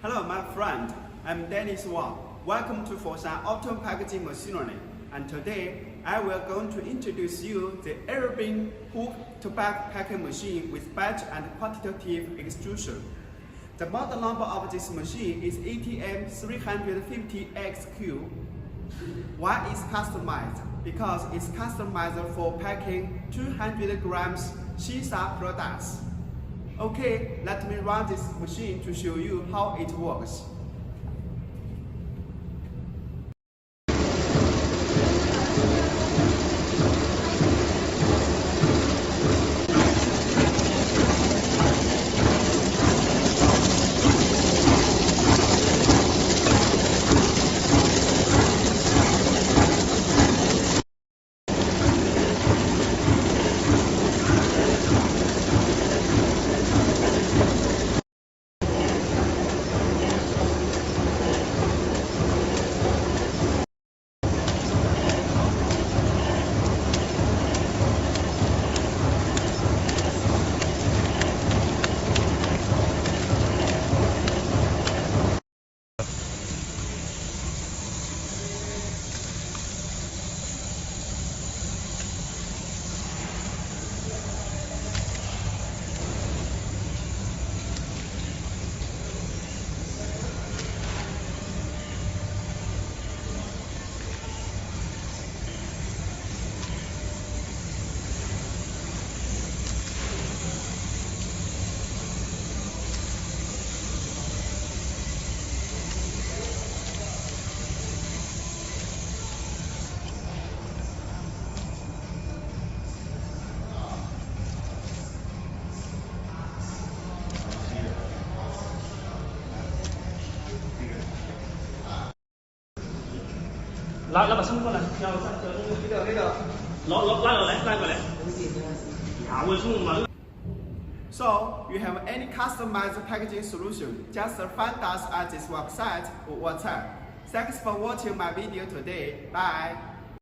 Hello, my friend. I'm Dennis Wang. Welcome to Foshan Autom packaging machinery. And today, I will going to introduce you the air-beam hook to bag packing machine with batch and quantitative extrusion. The model number of this machine is ATM 350XQ. Why is customized? Because it's customized for packing 200 grams ShiSha products. Okay, let me run this machine to show you how it works. Lại bà xong con này, nhau sang cái được. Lại rồi đấy. À, quên xuống mà. So, you have any customized packaging solution, just find us at this website or WhatsApp. Thanks for watching my video today. Bye.